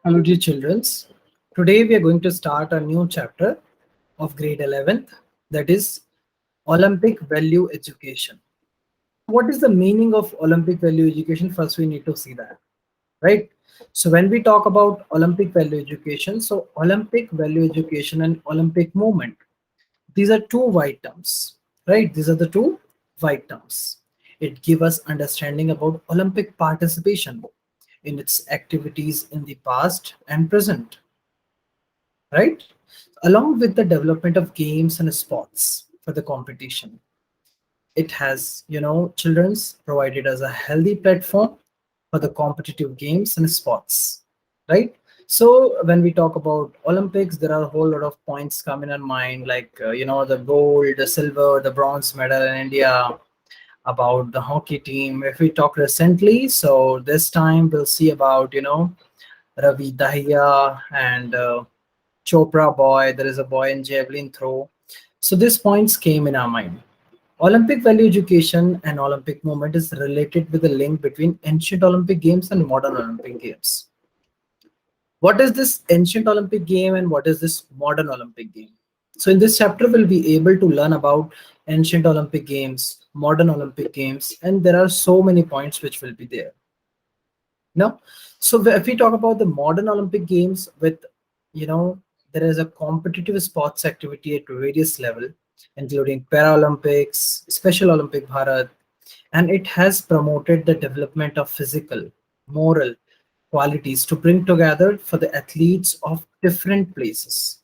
Hello, dear children. Today we are going to start a new chapter of grade 11th, that is Olympic Value Education. What is the meaning of Olympic Value Education? First, we need to see that, right? So, when we talk about Olympic Value Education, so Olympic Value Education and Olympic Movement, these are two wide terms, right? These are the two wide terms. It gives us understanding about Olympic participation in its activities in the past and present, right? Along with the development of games and sports for the competition. It has, children's provided us a healthy platform for the competitive games and sports, right? So when we talk about Olympics, there are a whole lot of points come in our mind, like, the gold, the silver, the bronze medal in India, about the hockey team. If we talk recently, so this time we'll see about, Ravi Dahiya and Chopra boy, there is a boy in javelin throw. So these points came in our mind. Olympic value education and Olympic movement is related with the link between ancient Olympic games and modern Olympic games. What is this ancient Olympic game and what is this modern Olympic game? So in this chapter, we'll be able to learn about ancient Olympic games, modern Olympic games, and there are so many points which will be there. No, so if we talk about the modern Olympic games, with you know there is a competitive sports activity at various level, including Paralympics, Special Olympic Bharat, and it has promoted the development of physical, moral qualities to bring together for the athletes of different places.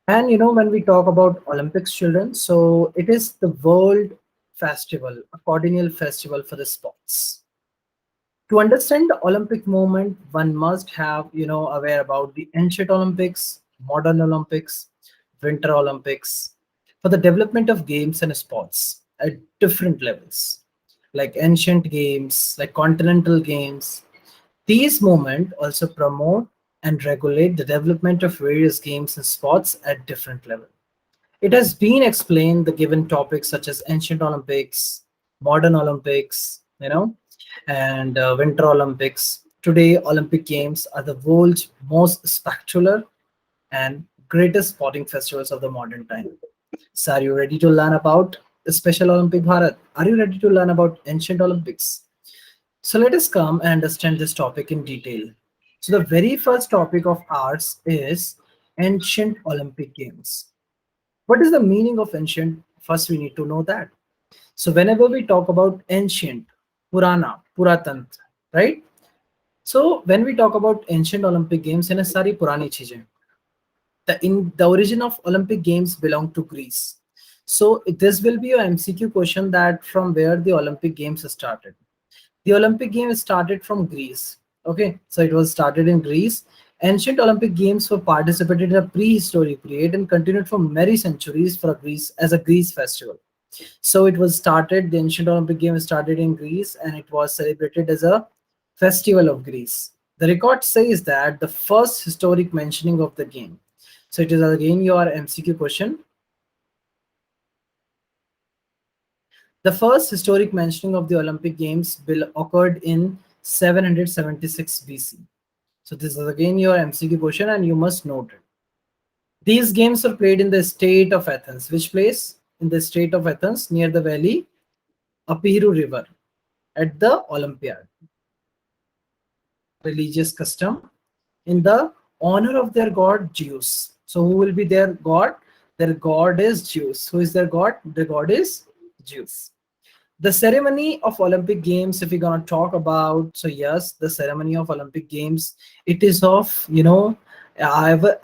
And when we talk about Olympics, children, so it is the world festival, a cordial festival for the sports. To understand the Olympic movement, one must have, aware about the ancient Olympics, modern Olympics, Winter Olympics, for the development of games and sports at different levels, like ancient games, like continental games. These movements also promote and regulate the development of various games and sports at different levels. It has been explained the given topics such as ancient Olympics, modern Olympics, and Winter Olympics. Today, Olympic Games are the world's most spectacular and greatest sporting festivals of the modern time. So, are you ready to learn about the Special Olympic Bharat? Are you ready to learn about ancient Olympics? So, let us come and understand this topic in detail. So, the very first topic of ours is ancient Olympic Games. What is the meaning of ancient? First, we need to know that. So, whenever we talk about ancient, Purana, Puratantra, right? So, when we talk about ancient Olympic Games, in a sari purani cheezein. The origin of Olympic Games belong to Greece. So, this will be your MCQ question, that from where the Olympic Games started. The Olympic Games started from Greece. Okay, so it was started in Greece. Ancient Olympic Games were participated in a prehistoric period and continued for many centuries for Greece as a Greece festival. So it was started, the ancient Olympic Games started in Greece and it was celebrated as a festival of Greece. The record says that the first historic mentioning of the game. So it is again your MCQ question. The first historic mentioning of the Olympic Games bill occurred in 776 BC. So this is again your MCQ question and you must note it. These games were played in the state of Athens. Which place? In the state of Athens near the valley Apiru River at the Olympiad. Religious custom in the honor of their god Zeus. So who will be their god? Their god is Zeus. Who is their god? The god is Zeus. The ceremony of Olympic Games, if we're gonna talk about, so yes, the ceremony of Olympic Games, it is of ever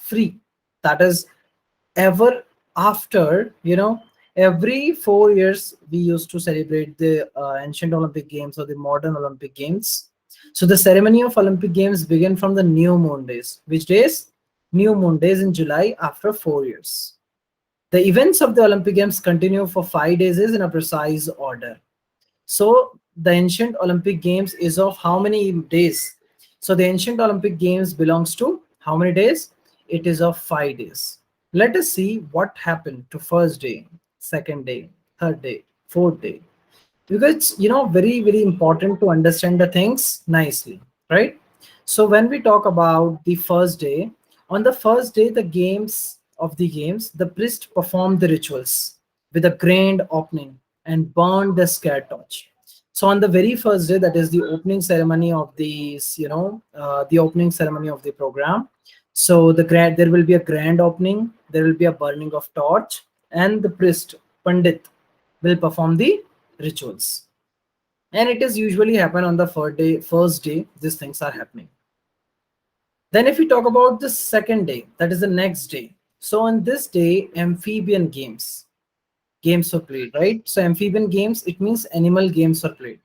free. That is ever after, every 4 years we used to celebrate the ancient Olympic Games or the modern Olympic Games. So the ceremony of Olympic Games begin from the new moon days. Which days? New moon days in July after 4 years. The events of the Olympic Games continue for 5 days in a precise order. So the ancient Olympic Games is of how many days? So the ancient Olympic Games belongs to how many days? It is of 5 days. Let us see what happened to first day, second day, third day, fourth day. Because it's very, very important to understand the things nicely, right? So when we talk about the first day, on the first day, the priest performed the rituals with a grand opening and burned the scare torch. So on the very first day, that is the opening ceremony of the opening ceremony of the program. So there will be a grand opening, there will be a burning of torch, and the priest Pandit will perform the rituals. And it is usually happen on the first day these things are happening. Then if we talk about the second day, that is the next day. So on this day, amphibian games were played, right? So amphibian games, it means animal games are played.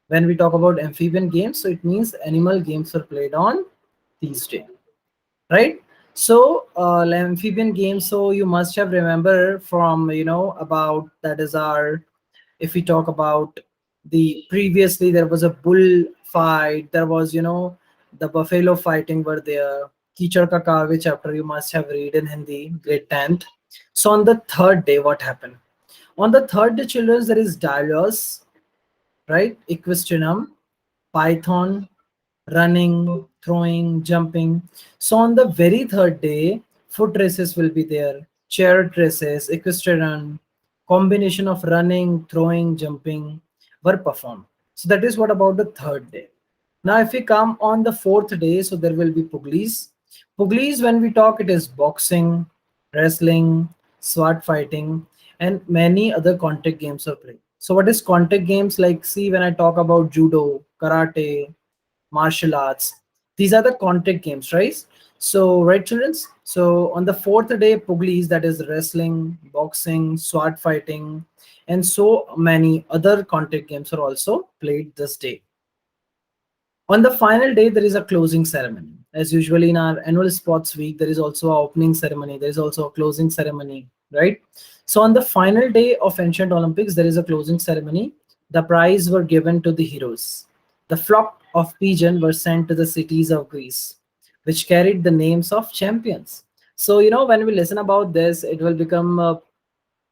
When we talk about amphibian games, so it means animal games are played on these day, right? So amphibian games, so you must have remember from about that is our, if we talk about the previously, there was a bull fight, there was the buffalo fighting were there. Kichar Ka Kavya chapter you must have read in Hindi, grade 10th. So on the third day, what happened? On the third day, children, there is Dalios, right? Equestrianum, Python, running, throwing, jumping. So on the very third day, foot races will be there, chariot races, equestrian, combination of running, throwing, jumping were performed. So that is what about the third day. Now, if we come on the fourth day, so there will be Puglis. Puglis, when we talk, it is boxing, wrestling, sword fighting, and many other contact games are played. So, what is contact games? Like, see, when I talk about judo, karate, martial arts, these are the contact games, right? So, right, children. So, on the fourth day, Puglis, that is wrestling, boxing, sword fighting, and so many other contact games are also played this day. On the final day, there is a closing ceremony. As usually in our annual sports week, there is also a opening ceremony. There is also a closing ceremony, right? So on the final day of ancient Olympics, there is a closing ceremony. The prize were given to the heroes. The flock of pigeon were sent to the cities of Greece, which carried the names of champions. So when we listen about this, it will become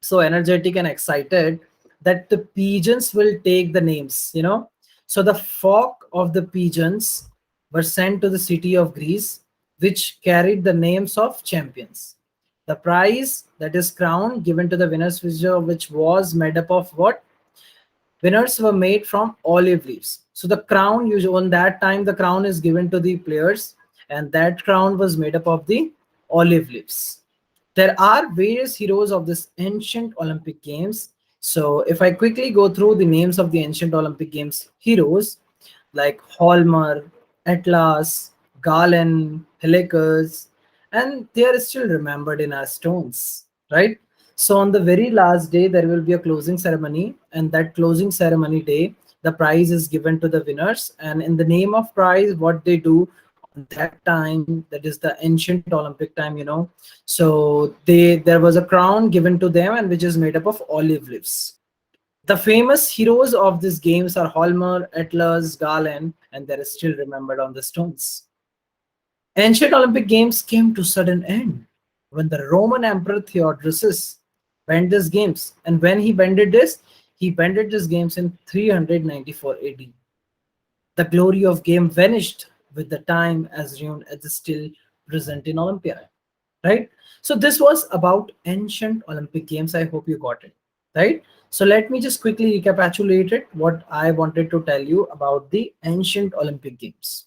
so energetic and excited that the pigeons will take the names. So the flock of the pigeons were sent to the city of Greece, which carried the names of champions. The prize, that is crown, given to the winners, which was made up of what? Winners were made from olive leaves. So the crown, usually on that time, the crown is given to the players, and that crown was made up of the olive leaves. There are various heroes of this ancient Olympic Games. So if I quickly go through the names of the ancient Olympic Games heroes, like Holmer, Atlas, Galen, Helicus, and they are still remembered in our stones, right? So on the very last day, there will be a closing ceremony, and that closing ceremony day, the prize is given to the winners. And in the name of prize, what they do on that time, that is the ancient Olympic time. So there was a crown given to them, and which is made up of olive leaves. The famous heroes of these games are Holmer, Atlas, Galen, and they're still remembered on the stones. Ancient Olympic Games came to sudden end when the Roman Emperor Theodosius banned these games. And when he banned these games in 394 AD. The glory of game vanished with the time as ruined as is still present in Olympia. Right? So this was about ancient Olympic Games. I hope you got it. Right? So let me just quickly recapitulate it, what I wanted to tell you about the ancient Olympic Games.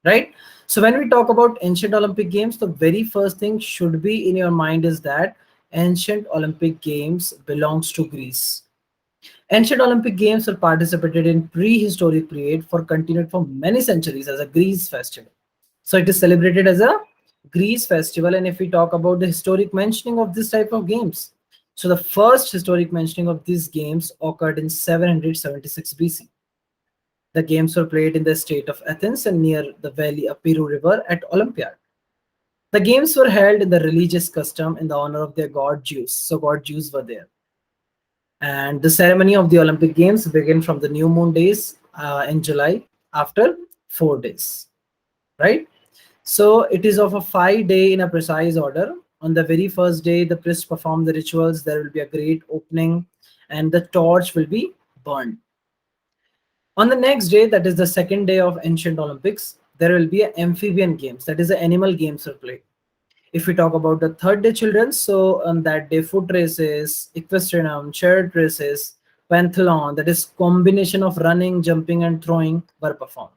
Right? So when we talk about ancient Olympic Games, the very first thing should be in your mind is that ancient Olympic Games belongs to Greece. Ancient Olympic Games were participated in prehistoric period for continued for many centuries as a Greece festival. So it is celebrated as a Greece festival. And if we talk about the historic mentioning of this type of games, so the first historic mentioning of these games occurred in 776 BC. The games were played in the state of Athens and near the valley of Piru River at Olympiad. The games were held in the religious custom in the honor of their god Zeus. So god Zeus were there. And the ceremony of the Olympic Games began from the new moon days in July after 4 days, right? So it is of a 5 day in a precise order. On the very first day, the priest perform the rituals. There will be a great opening, and the torch will be burned. On the next day, that is the second day of ancient Olympics, there will be amphibian games, that is the animal games are played. If we talk about the third day children, so on that day foot races, equestrian, chariot races, pentathlon, that is combination of running, jumping and throwing were performed.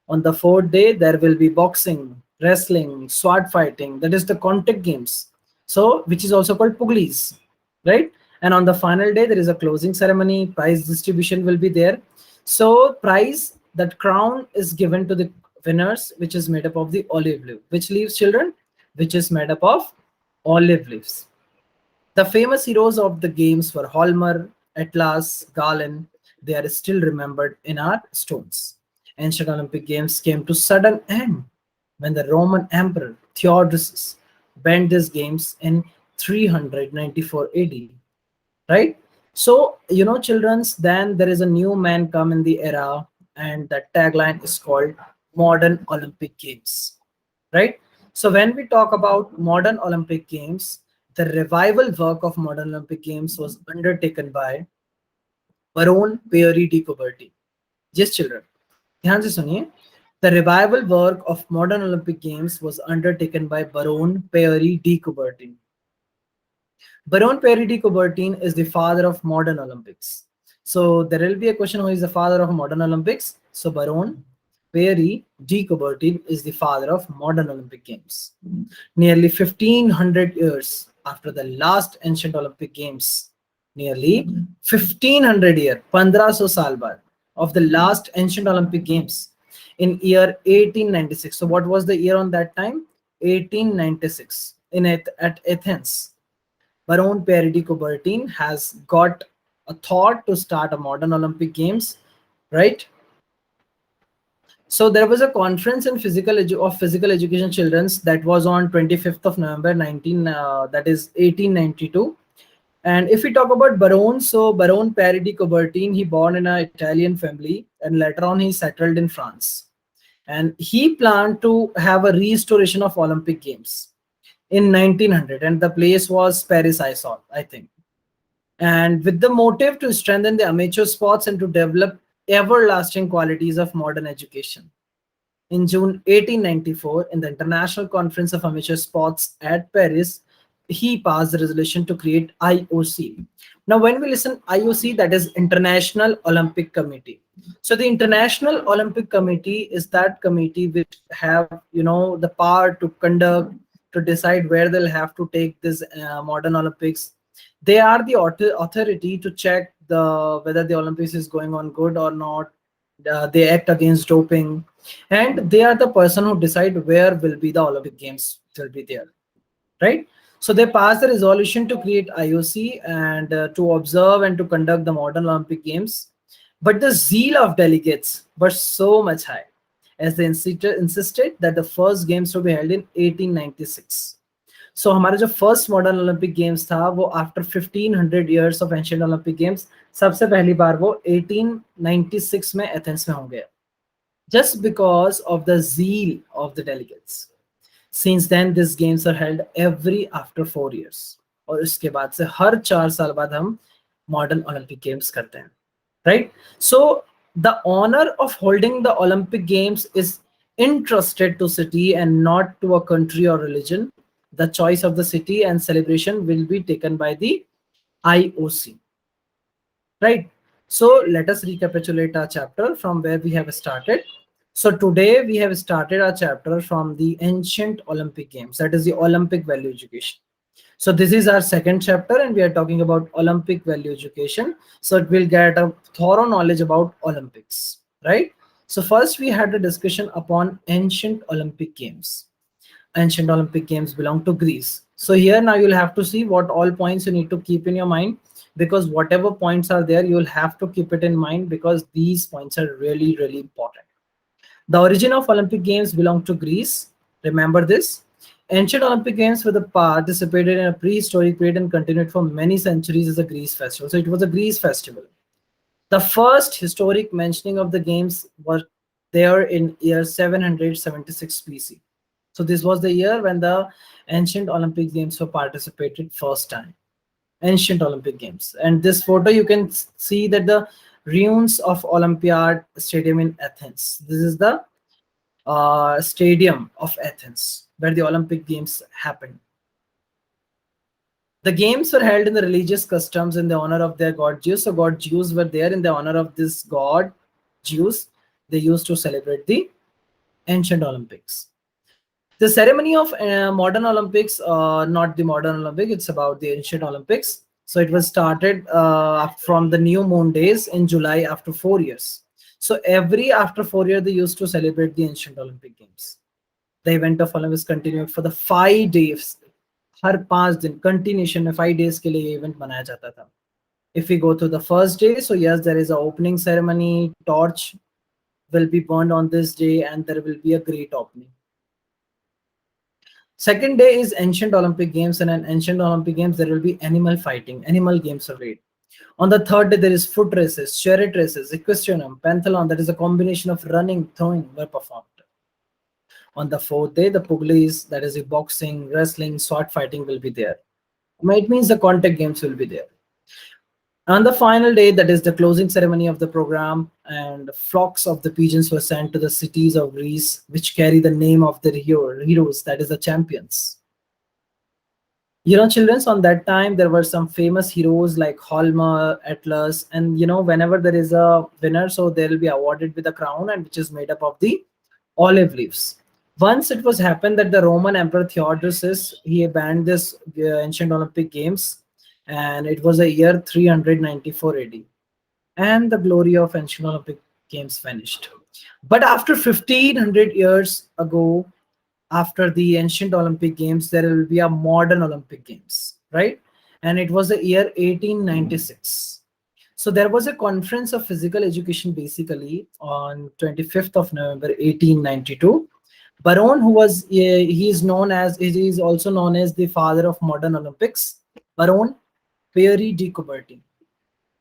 On the fourth day, there will be boxing, wrestling, sword fighting, that is the contact games. So, which is also called puglies, right? And on the final day, there is a closing ceremony, prize distribution will be there. So, prize, that crown is given to the winners, which is made up of the olive leaf. Which leaves, children? Which is made up of olive leaves. The famous heroes of the games were Holmer, Atlas, Galen. They are still remembered in our stones. Ancient Olympic Games came to sudden end when the Roman Emperor Theodosius banned these games in 394 AD. Right? So, children's, then there is a new man come in the era, and the tagline is called Modern Olympic Games. Right? So when we talk about modern Olympic Games, the revival work of modern Olympic Games was undertaken by Baron Pierre de Coubertin. Yes, children. ध्यान से सुनिए. The revival work of modern Olympic Games was undertaken by Baron Pierre de Coubertin. Baron Pierre de Coubertin is the father of modern Olympics. So there will be a question, who is the father of modern Olympics? So Baron Pierre de Coubertin is the father of modern Olympic Games. Nearly 1500 years after the last ancient Olympic Games, nearly 1500 years, 1500 saal baad of the last ancient Olympic Games in year 1896. So what was the year on that time? 1896 at Athens. Baron Pierre de Coubertin has got a thought to start a modern Olympic Games, right? So there was a conference in physical education children's that was on 25th of November 1892. And if we talk about Baron, so Baron Pierre de Coubertin, he born in an Italian family and later on he settled in France. And he planned to have a restoration of Olympic Games in 1900, and the place was Paris, I think. And with the motive to strengthen the amateur sports and to develop everlasting qualities of modern education. In June 1894, in the International Conference of Amateur Sports at Paris, he passed the resolution to create IOC. Now, when we listen IOC, that is International Olympic Committee. So the International Olympic Committee is that committee which have, the power to conduct, to decide where they'll have to take this modern Olympics. They are the authority to check whether the Olympics is going on good or not. They act against doping, and they are the person who decide where will be the Olympic Games will be there, right? So they passed the resolution to create IOC and to observe and to conduct the modern Olympic Games. But the zeal of delegates was so much high, as they insisted that the first games to be held in 1896. So हमारा जो first modern Olympic games था वो after 1500 years of ancient Olympic Games सबसे पहली बार वो 1896 में Athens में हो गया, just because of the zeal of the delegates. Since then these games are held every after 4 years, और इसके बाद से हर 4 साल बाद हम मॉडर्न ओलंपिक गेम्स करते हैं, right? So the honor of holding the Olympic Games is entrusted to city and not to a country or religion. The choice of the city and celebration will be taken by the IOC, right? So let us recapitulate our chapter from where we have started. So today we have started our chapter from the ancient Olympic Games, that is the Olympic value education. So this is our second chapter and we are talking about Olympic value education. So it will get a thorough knowledge about Olympics, right? So first we had a discussion upon ancient Olympic Games. Ancient Olympic Games belong to Greece. So here now you'll have to see what all points you need to keep in your mind, because whatever points are there, you'll have to keep it in mind because these points are really, really important. The origin of Olympic Games belong to Greece. Remember this. Ancient Olympic Games were participated in a prehistoric period and continued for many centuries as a Greece festival. So it was a Greece festival. The first historic mentioning of the games was there in year 776 BC. So this was the year when the ancient Olympic Games were participated first time. Ancient Olympic Games. And this photo, you can see that the ruins of Olympiad Stadium in Athens. This is the stadium of Athens, where the Olympic Games happened. The games were held in the religious customs in the honor of their god Zeus. So god Zeus were there in the honor of this god Zeus. They used to celebrate the ancient Olympics. The ceremony of modern Olympics, not the modern Olympic, it's about the ancient Olympics. So it was started from the new moon days in July after 4 years. So every after 4 years, they used to celebrate the ancient Olympic Games. The event of Olympics continued for the 5 days. हर 5 दिन continuation में 5 days के लिए ये event मनाया जाता था. If we go to the first day, so yes, there is a opening ceremony. Torch will be burned on this day, and there will be a great opening. Second day is ancient Olympic Games, and in ancient Olympic Games there will be animal fighting, animal games are played. On the third day there is foot races, chariot races, equestrian, pentathlon, that is a combination of running, throwing were performed. On the fourth day, the pugilis, that is the boxing, wrestling, sword fighting will be there. It means the contact games will be there. On the final day, that is the closing ceremony of the program, and flocks of the pigeons were sent to the cities of Greece, which carry the name of the heroes, that is the champions. You know, children, on that time, there were some famous heroes like Homer, Atlas, and whenever there is a winner, so they will be awarded with a crown, and which is made up of the olive leaves. Once it was happened that the Roman Emperor Theodosius, he banned this ancient Olympic Games, and it was a year 394 AD, and the glory of ancient Olympic Games vanished. But after 1500 years ago, after the ancient Olympic Games, there will be a modern Olympic Games, right? And it was the year 1896. So there was a conference of physical education basically on 25th of November 1892. Baron, who was he is also known as the father of modern Olympics, Baron Pierre de Coubertin.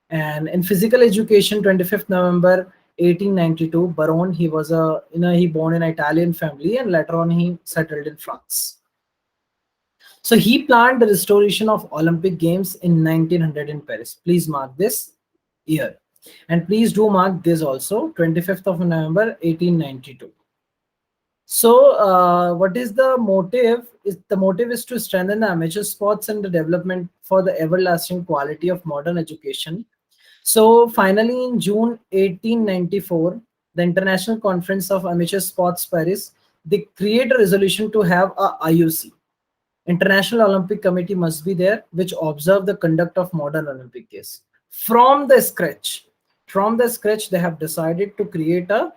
And in physical education, 25th November 1892, Baron, he was he born in an Italian family, and later on he settled in France. So he planned the restoration of Olympic Games in 1900 in Paris. Please mark this year, and please do mark this also, 25th of November 1892. So what is the motive? The motive is to strengthen the amateur sports and the development for the everlasting quality of modern education. So finally, in June 1894, the International Conference of Amateur Sports Paris, they create a resolution to have a IOC. International Olympic Committee must be there, which observe the conduct of modern Olympic Games. From the scratch, they have decided to create a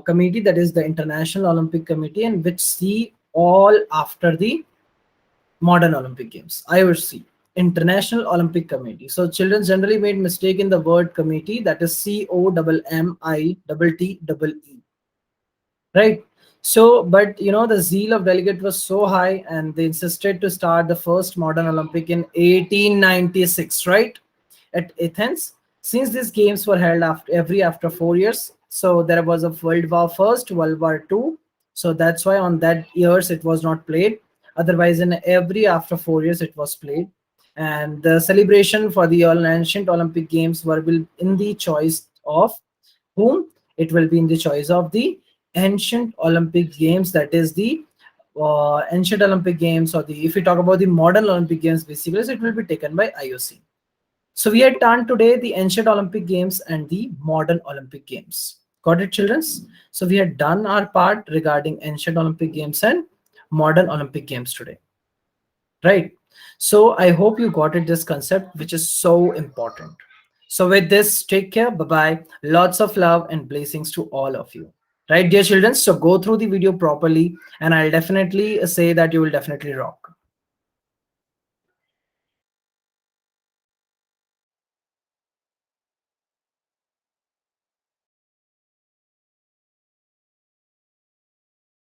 committee, that is the International Olympic Committee, and which see all after the modern Olympic Games. IOC, International Olympic Committee. So children generally made mistake in the word committee, that is COMMITTEE, right? So, but the zeal of delegate was so high, and they insisted to start the first modern Olympic in 1896, right, at Athens. Since these games were held after 4 years, so there was a World War First, World War II. So that's why on that years it was not played. Otherwise, in every after 4 years it was played. And the celebration for the ancient Olympic Games will in the choice of whom? It will be in the choice of the ancient Olympic Games, that is the ancient Olympic Games, or if we talk about the modern Olympic Games, basically, so it will be taken by IOC. So we had done today the ancient Olympic Games and the modern Olympic Games. Got it, children? So we had done our part regarding ancient Olympic Games and modern Olympic Games today, right? So I hope you got it, this concept, which is so important. So with this, take care. Bye-bye. Lots of love and blessings to all of you. Right, dear children? So go through the video properly, and I'll definitely say that you will definitely rock.